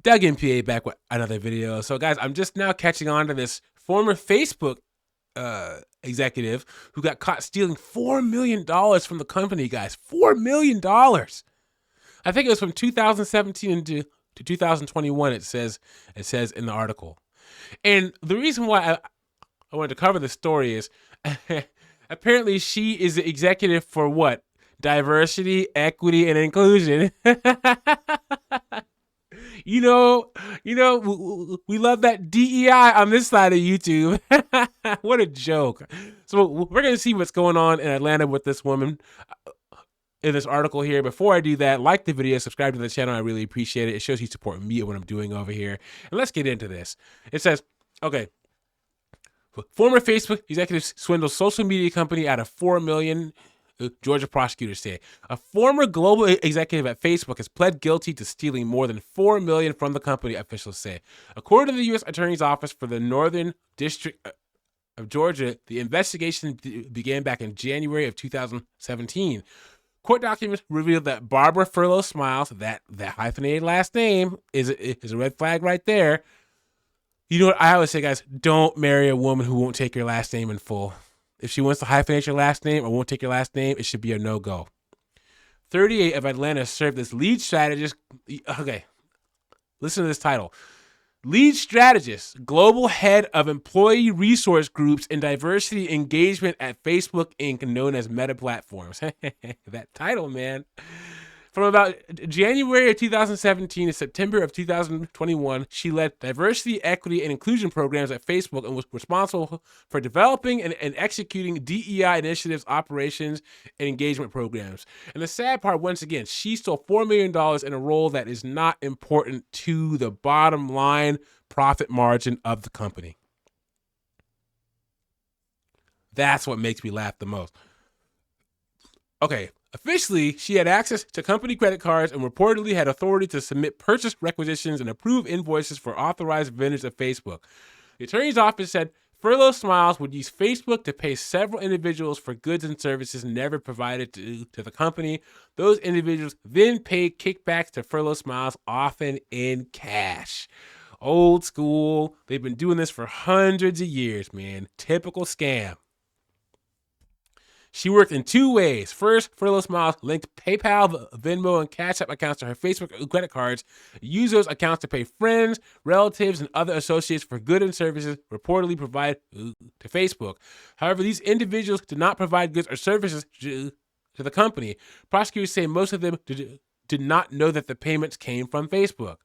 Doug MPA back with another video. So guys, I'm just now catching on to this former Facebook executive who got caught stealing $4 million from the company, guys. $4 million. I think it was from 2017 to 2021, it says in the article. And the reason why I wanted to cover this story is apparently she is the executive for what? Diversity, equity, and inclusion. You know, we love that DEI on this side of YouTube. What a joke. So we're going to see what's going on in Atlanta with this woman in this article here. Before I do that, like the video, subscribe to the channel. I really appreciate it. It shows you support me and what I'm doing over here. And let's get into this. It says, okay, former Facebook executive swindles social media company out of $4 million. Georgia prosecutors say a former global executive at Facebook has pled guilty to stealing more than $4 million from the company, officials say. According to the U.S. Attorney's Office for the Northern District of Georgia, the investigation began back in January of 2017. Court documents revealed that Barbara Furlow Smiles, that hyphenated last name, is a red flag right there. You know what I always say, guys? Don't marry a woman who won't take your last name in full. If she wants to hyphenate your last name or won't take your last name, it should be a no-go. 38 of Atlanta served as lead strategist. Okay, listen to this title. Lead strategist, global head of employee resource groups and diversity engagement at Facebook Inc., known as Meta Platforms. That title, man. From about January of 2017 to September of 2021, she led diversity, equity, and inclusion programs at Facebook and was responsible for developing and executing DEI initiatives, operations, and engagement programs. And the sad part, once again, she stole $4 million in a role that is not important to the bottom line profit margin of the company. That's what makes me laugh the most. Okay. Officially, she had access to company credit cards and reportedly had authority to submit purchase requisitions and approve invoices for authorized vendors of Facebook. The attorney's office said Furlow Smiles would use Facebook to pay several individuals for goods and services never provided to the company. Those individuals then paid kickbacks to Furlow Smiles, often in cash. Old school. They've been doing this for hundreds of years, man. Typical scam. She worked in two ways. First, Furlow Smiles linked PayPal, Venmo, and Cash App accounts to her Facebook credit cards, used those accounts to pay friends, relatives, and other associates for goods and services reportedly provided to Facebook. However, these individuals did not provide goods or services to the company. Prosecutors say most of them did not know that the payments came from Facebook.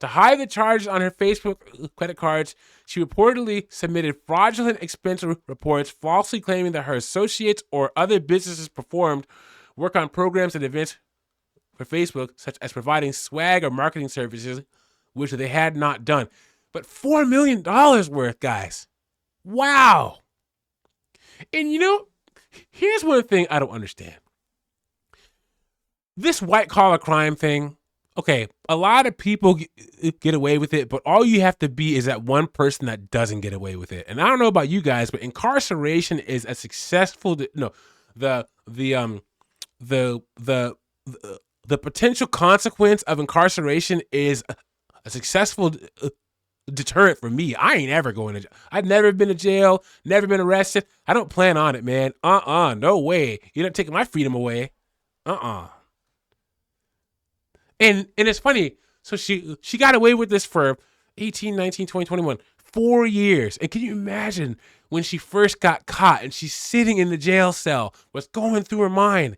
To hide the charges on her Facebook credit cards, she reportedly submitted fraudulent expense reports, falsely claiming that her associates or other businesses performed work on programs and events for Facebook, such as providing swag or marketing services, which they had not done. But $4 million worth, guys. Wow. And you know, here's one thing I don't understand. This white-collar crime thing, okay, a lot of people get away with it, but all you have to be is that one person that doesn't get away with it. And I don't know about you guys, but incarceration is a successful, the potential consequence of incarceration is a successful deterrent for me. I ain't ever going to jail. I've never been to jail, never been arrested. I don't plan on it, man. No way. You're not taking my freedom away. And it's funny, so she got away with this for 18, 19, 20, 21, 4 years. And can you imagine when she first got caught and she's sitting in the jail cell, what's going through her mind?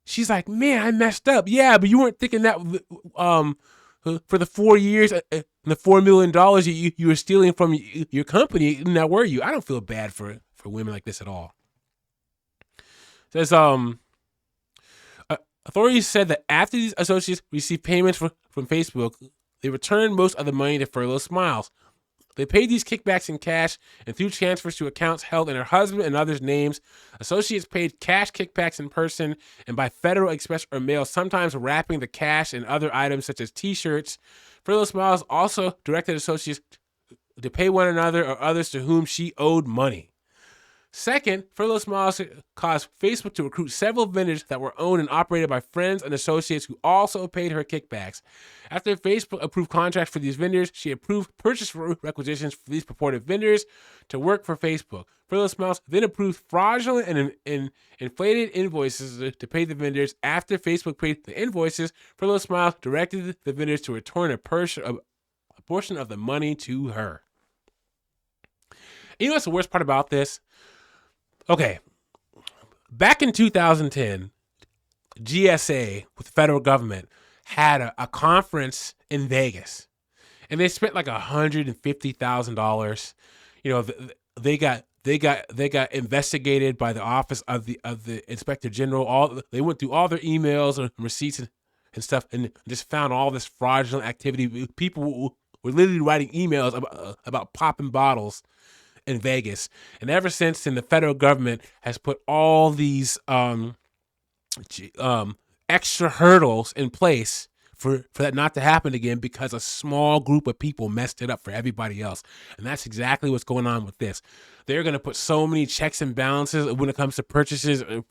She's like, man, I messed up. Yeah, but you weren't thinking that for the 4 years and the $4 million you were stealing from your company. Now, were you? I don't feel bad for women like this at all. It says, authorities said that after these associates received payments from Facebook, they returned most of the money to Furlow Smiles. They paid these kickbacks in cash and through transfers to accounts held in her husband and others' names. Associates paid cash kickbacks in person and by Federal Express or mail, sometimes wrapping the cash in other items such as T-shirts. Furlow Smiles also directed associates to pay one another or others to whom she owed money. Second, Furlough Smiles caused Facebook to recruit several vendors that were owned and operated by friends and associates who also paid her kickbacks. After Facebook approved contracts for these vendors, she approved purchase requisitions for these purported vendors to work for Facebook. Furlough Smiles then approved fraudulent and inflated invoices to pay the vendors. After Facebook paid the invoices, Furlough Smiles directed the vendors to return a portion of the money to her. You know what's the worst part about this? Okay, back in 2010, GSA with the federal government had a conference in Vegas, and they spent like $150,000. You know, they got investigated by the office of the inspector general. They went through all their emails and receipts and stuff, and just found all this fraudulent activity. People were literally writing emails about popping bottles in Vegas. And ever since then, the federal government has put all these extra hurdles in place for that not to happen again, because a small group of people messed it up for everybody else. And that's exactly what's going on with this. They're going to put so many checks and balances when it comes to purchases and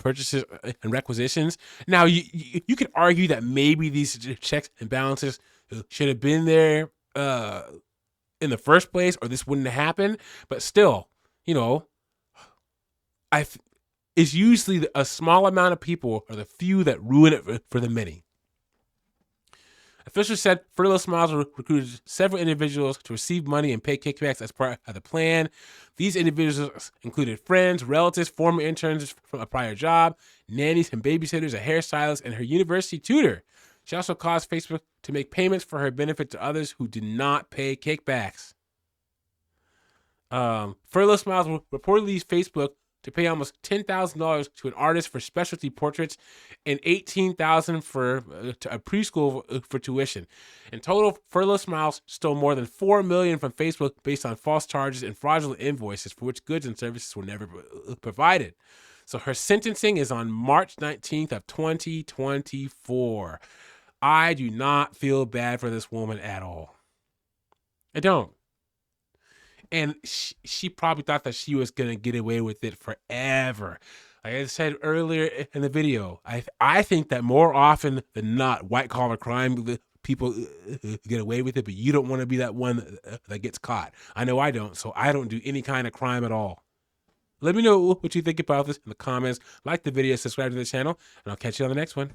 requisitions. Now, you could argue that maybe these checks and balances should have been there in the first place, or this wouldn't have happened. But still, you know, it's usually a small amount of people or the few that ruin it for the many. Officials said Furlough Smiles recruited several individuals to receive money and pay kickbacks as part of the plan. These individuals included friends, relatives, former interns from a prior job, nannies and babysitters, a hairstylist, and her university tutor. She also caused Facebook to make payments for her benefit to others who did not pay kickbacks. Furlough Smiles reportedly used Facebook to pay almost $10,000 to an artist for specialty portraits and $18,000 for to a preschool for tuition. In total, Furlough Smiles stole more than $4 million from Facebook based on false charges and fraudulent invoices for which goods and services were never provided. So her sentencing is on March 19th of 2024. I do not feel bad for this woman at all. I don't. And she probably thought that she was going to get away with it forever. Like I said earlier in the video, I think that more often than not, white-collar crime people get away with it, but you don't want to be that one that gets caught. I know I don't, so I don't do any kind of crime at all. Let me know what you think about this in the comments. Like the video, subscribe to the channel, and I'll catch you on the next one.